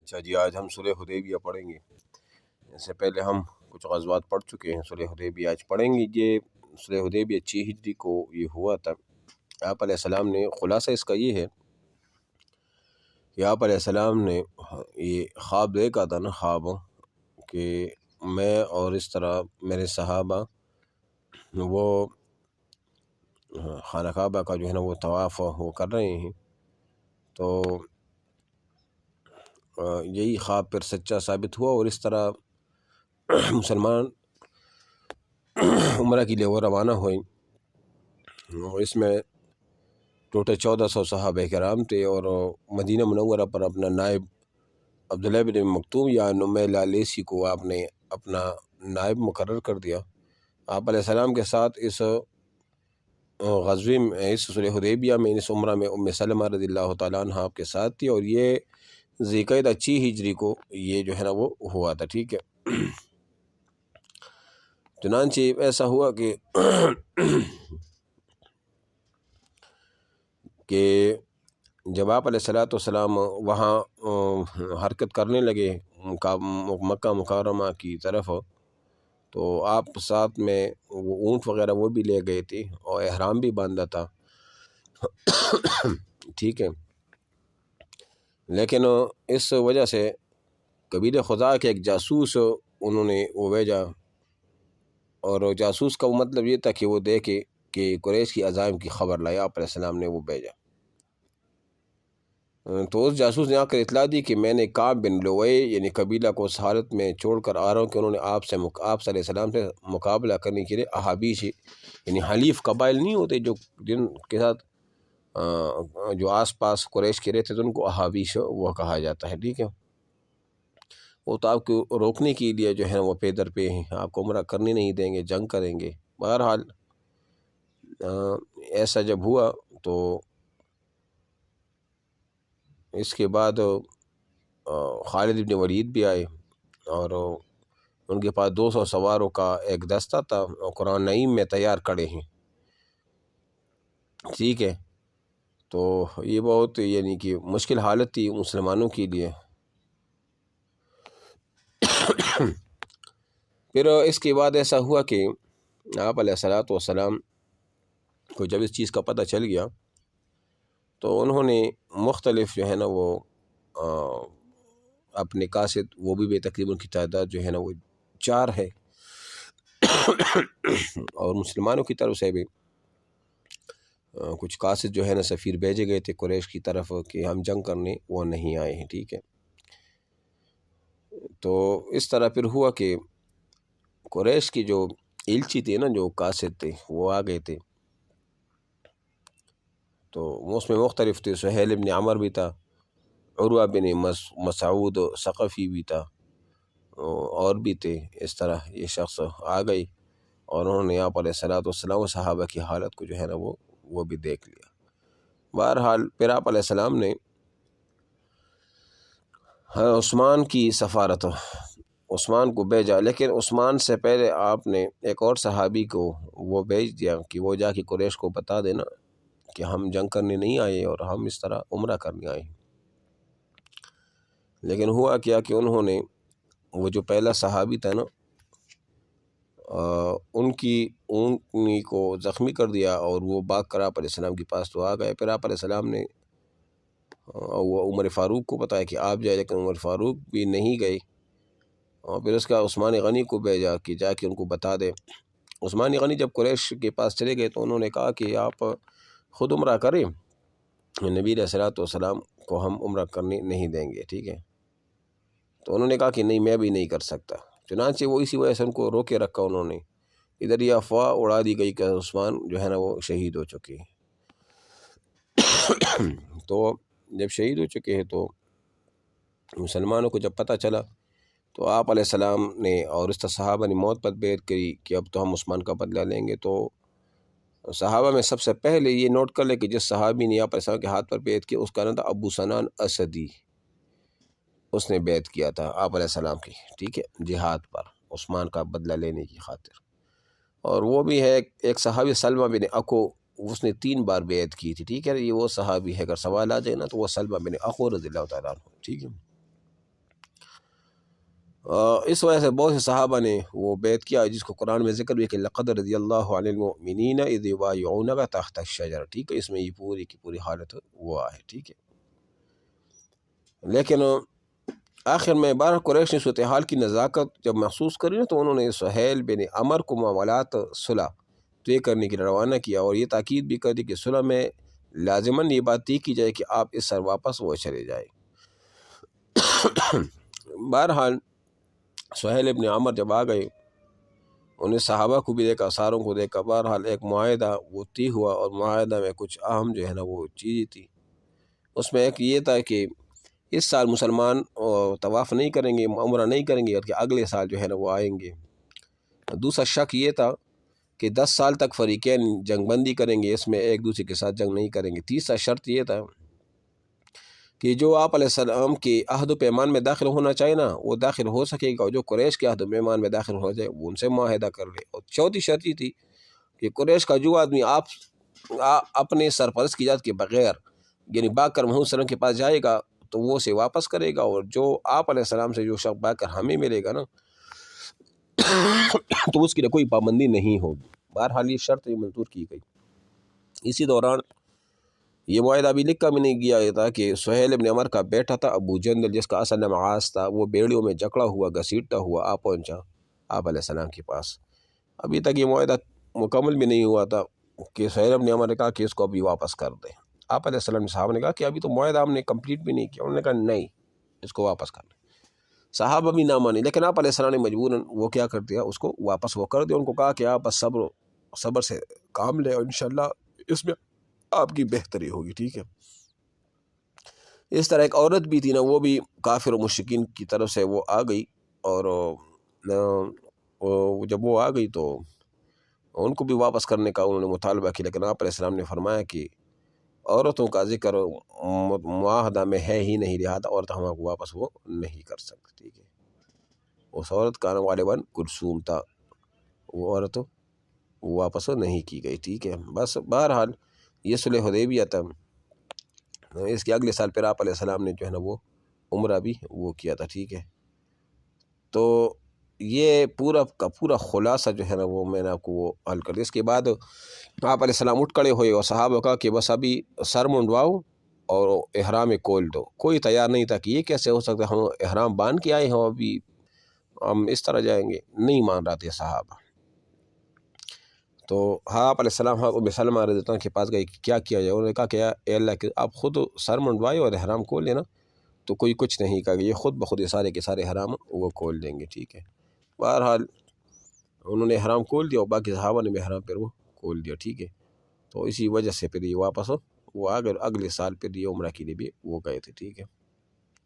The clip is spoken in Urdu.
اچھا جی، آج ہم سورہ حدیبیہ پڑھیں گے۔ اس سے پہلے ہم کچھ غزوات پڑھ چکے ہیں، سورہ حدیبیہ آج پڑھیں گے۔ یہ سورہ حدیبیہ 6 ہجری کو یہ ہوا تھا۔ آپ علیہ السلام نے، خلاصہ اس کا یہ ہے کہ آپ علیہ السلام نے یہ خواب دیکھا تھا نا، خواب کہ میں اور اس طرح میرے صحابہ وہ خانہ کعبہ کا جو ہے نا وہ طواف وہ کر رہے ہیں، تو یہی خواب پھر سچا ثابت ہوا، اور اس طرح مسلمان عمرہ کے لیے وہ روانہ ہوئے۔ اس میں ٹوٹل 1400 صحابہ کرام تھے، اور مدینہ منورہ پر اپنا نائب عبداللہ بن مکتوم یا نمیل لیسی کو آپ نے اپنا نائب مقرر کر دیا۔ آپ علیہ السلام کے ساتھ اس غزوے میں، اس سورہ حدیبیہ میں، اس عمرہ میں سلمہ رضی اللہ تعالیٰ عنہ آپ کے ساتھ تھی، اور یہ ذی القعدہ 6 ہجری کو یہ جو ہے نا وہ ہوا تھا، ٹھیک ہے۔ چنانچہ ایسا ہوا کہ جب آپ علیہ والسلام وہاں حرکت کرنے لگے مکہ مکرمہ کی طرف، تو آپ ساتھ میں وہ اونٹ وغیرہ وہ بھی لے گئے تھے، اور احرام بھی باندھا تھا، ٹھیک ہے۔ لیکن اس وجہ سے قبیلہ خزاع کے ایک جاسوس انہوں نے وہ بھیجا، اور جاسوس کا مطلب یہ تھا کہ وہ دیکھے کہ قریش کی عزائم کی خبر لائے۔ آپ علیہ السلام نے وہ بھیجا، تو اس جاسوس نے آ کر اطلاع دی کہ میں نے کعب بن لؤی یعنی قبیلہ کو اس حالت میں چھوڑ کر آ رہا ہوں کہ انہوں نے آپ صلی اللہ علیہ وسلم سے مقابلہ کرنے کے لیے احابیش یعنی حلیف قبائل نہیں ہوتے جو جن کے ساتھ جو آس پاس قریش کے رہتے تھے، ان کو احابیش وہ کہا جاتا ہے، ٹھیک ہے۔ وہ تو آپ کو روکنے کے لیے جو ہے وہ پیدر پہ ہیں، آپ کو عمرہ کرنے نہیں دیں گے، جنگ کریں گے۔ بہرحال ایسا جب ہوا تو اس کے بعد خالد بن ولید بھی آئے، اور ان کے پاس 200 سواروں کا ایک دستہ تھا، قرآن نعیم میں تیار کھڑے ہیں، ٹھیک ہے۔ تو یہ بہت یعنی کہ مشکل حالت تھی مسلمانوں کے لیے۔ پھر اس کے بعد ایسا ہوا کہ آپ علیہ والسلام کو جب اس چیز کا پتہ چل گیا، تو انہوں نے مختلف جو ہے نا وہ اپنے قاصد وہ بھی تقریباً کی تعداد جو ہے نا وہ 4 ہے، اور مسلمانوں کی طرف سے بھی کچھ قاصد جو ہے نا سفیر بھیجے گئے تھے قریش کی طرف کہ ہم جنگ کرنے وہ نہیں آئے ہیں، ٹھیک ہے۔ تو اس طرح پھر ہوا کہ قریش کی جو ایلچی تھے نا، جو قاصد تھے، وہ آ گئے تھے، تو اس میں مختلف تھے۔ سہیل بن عمر بھی تھا، عروہ بن مسعود ثقفی بھی تھا، اور بھی تھے۔ اس طرح یہ شخص آ گئی، اور انہوں نے آپ علیہ والسلام صحابہ کی حالت کو جو ہے نا وہ بھی دیکھ لیا۔ بہرحال پھر آپ علیہ السلام نے عثمان کی سفارت عثمان کو بھیجا، لیکن عثمان سے پہلے آپ نے ایک اور صحابی کو وہ بھیج دیا کہ وہ جا کے قریش کو بتا دینا کہ ہم جنگ کرنے نہیں آئے اور ہم اس طرح عمرہ کرنے آئے ہیں۔ لیکن ہوا کیا کہ انہوں نے وہ جو پہلا صحابی تھا نا، ان کی اونٹنی کو زخمی کر دیا، اور وہ بھاگ کر آپ علیہ السلام کے پاس تو آ گئے۔ پھر آپ علیہ السلام نے وہ عمر فاروق کو بتایا کہ آپ جائے، لیکن عمر فاروق بھی نہیں گئے، اور پھر اس کا عثمان غنی کو بھیجا کہ جا کے ان کو بتا دے۔ عثمان غنی جب قریش کے پاس چلے گئے تو انہوں نے کہا کہ آپ خود عمرہ کریں، نبی علیہ والسلام کو ہم عمرہ کرنے نہیں دیں گے، ٹھیک ہے۔ تو انہوں نے کہا کہ نہیں، میں بھی نہیں کر سکتا۔ چنانچہ وہ اسی وجہ سے ان کو روکے رکھا انہوں نے۔ ادھر یہ افواہ اڑا دی گئی کہ عثمان جو ہے نا وہ شہید ہو چکے ہیں۔ تو جب شہید ہو چکے ہیں تو مسلمانوں کو جب پتہ چلا، تو آپ علیہ السلام نے اور اس صحابہ نے موت پر بیعت کری کہ اب تو ہم عثمان کا بدلہ لیں گے۔ تو صحابہ میں سب سے پہلے یہ نوٹ کر لے کہ جس صحابی نے آپ علیہ السلام کے ہاتھ پر بیعت کی، اس کا نام تھا ابو سنان اسدی، اس نے بیعت کیا تھا آپ علیہ السلام کی، ٹھیک ہے، جہاد پر عثمان کا بدلہ لینے کی خاطر۔ اور وہ بھی ہے ایک صحابی سلمہ بن اکو، اس نے 3 بار بیعت کی تھی، ٹھیک ہے۔ یہ وہ صحابی ہے، اگر سوال آ جائے نا تو وہ سلمہ بن اکو رضی اللہ تعالیٰ عنہ، ٹھیک ہے۔ اس وجہ سے بہت سے صحابہ نے وہ بیعت کیا جس کو قرآن میں ذکر بھی ہے کہ لقد رضی اللہ عن المؤمنین اذ یبایعونک تحت الشجرہ، ٹھیک ہے، اس میں یہ پوری کی پوری حالت وہ ہے، ٹھیک ہے۔ لیکن آخر میں بارہ قریش نے صورتحال کی نزاکت جب محسوس کری نا، تو انہوں نے سہیل بن عمر کو معاملات صلح طے کرنے کے لیے روانہ کیا، اور یہ تاکید بھی کر دی کہ صلح میں لازماً یہ بات طے کی جائے کہ آپ اس سر واپس وہ چلے جائیں۔ بہرحال سہیل ابن عمر جب آ گئے، انہیں صحابہ کو بھی دیکھا، ساروں کو دیکھا، بہرحال ایک معاہدہ وہ طے ہوا، اور معاہدہ میں کچھ اہم جو ہے نا وہ چیزیں تھی۔ اس میں ایک یہ تھا کہ اس سال مسلمان طواف نہیں کریں گے، عمرہ نہیں کریں گے، بلکہ اگلے سال جو ہے نا وہ آئیں گے۔ دوسرا شک یہ تھا کہ 10 سال تک فریقین جنگ بندی کریں گے، اس میں ایک دوسرے کے ساتھ جنگ نہیں کریں گے۔ تیسرا شرط یہ تھا کہ جو آپ علیہ السلام کے عہد و پیمان میں داخل ہونا چاہیے نا وہ داخل ہو سکے گا، اور جو قریش کے عہد و پیمان میں داخل ہو جائے وہ ان سے معاہدہ کر لے۔ اور چوتھی شرط یہ تھی کہ قریش کا جو آدمی آپ اپنے سرپرست کی اجازت کے بغیر یعنی با کر محمد صلی اللہ علیہ وسلم کے پاس جائے گا تو وہ اسے واپس کرے گا، اور جو آپ علیہ السلام سے جو شخص با کر ہمیں ملے گا نا تو اس کی کوئی پابندی نہیں ہوگی۔ بہرحال یہ شرط منظور کی گئی۔ اسی دوران یہ معاہدہ بھی لکھا بھی نہیں گیا تھا کہ سہیل ابن عمر کا بیٹا تھا ابو جندل، جس کا اصل نام عاص تھا، وہ بیڑیوں میں جکڑا ہوا گھسیٹتا ہوا پہنچا آپ علیہ السلام کے پاس۔ ابھی تک یہ معاہدہ مکمل بھی نہیں ہوا تھا کہ سہیل ابن عمر نے کہا کہ اس کو ابھی واپس کر دیں۔ آپ علیہ السلام صاحب نے کہا کہ ابھی تو معاہدہ ہم نے کمپلیٹ بھی نہیں کیا۔ انہوں نے کہا نہیں، اس کو واپس کر دیں۔ صحابہ بھی نہ مانے، لیکن آپ علیہ السلام نے مجبوراً وہ کیا کر دیا، اس کو واپس وہ کر دیا۔ ان کو کہا کہ آپ بس صبر سے کام لیں، اور انشاءاللہ اس میں آپ کی بہتری ہوگی، ٹھیک ہے۔ اس طرح ایک عورت بھی تھی نا، وہ بھی کافر و مشرکین کی طرف سے وہ آ گئی، اور جب وہ آ گئی تو ان کو بھی واپس کرنے کا انہوں نے مطالبہ کیا، لیکن آپ علیہ السلام نے فرمایا کہ عورتوں کا ذکر معاہدہ میں ہے ہی نہیں، لہٰذا عورت ہم کو واپس وہ نہیں کر سکتے، ٹھیک ہے۔ اس عورت کا نام غالباً کلثوم تھا، وہ عورت واپس نہیں کی گئی، ٹھیک ہے۔ بس بہرحال یہ صلح حدیبیہ تھا۔ اس کے اگلے سال پھر آپ علیہ السلام نے جو ہے نا وہ عمرہ بھی وہ کیا تھا، ٹھیک ہے۔ تو یہ پورا کا پورا خلاصہ جو ہے نا وہ میں نے آپ کو وہ حل کر دیا۔ اس کے بعد آپ علیہ السلام اٹھ کھڑے ہوئے اور صحابہ کا کہ بس ابھی سر منڈواؤ اور احرام کھول دو۔ کوئی تیار نہیں تھا کہ یہ کیسے ہو سکتا، ہم احرام باندھ کے آئے ہوں، ابھی ہم اس طرح جائیں گے، نہیں مان رہا تھے صحابہ۔ تو آپ علیہ السلام ام سلمہ رضی اللہ عنہ کے پاس گئے کہ کیا کیا جائے۔ انہوں نے کہا کہ اے اللہ کہ آپ خود سر منڈوائے اور احرام کھول لینا، تو کوئی کچھ نہیں کہا، یہ خود بخود یہ سارے کے سارے احرام وہ کھول دیں گے، ٹھیک ہے۔ بہرحال انہوں نے احرام کھول دیا اور باقی صحابہ نے بھی احرام پھر وہ کھول دیا، ٹھیک ہے۔ تو اسی وجہ سے پھر یہ واپس وہ اگلے سال پھر یہ عمرہ کے لیے بھی وہ گئے تھے، ٹھیک ہے۔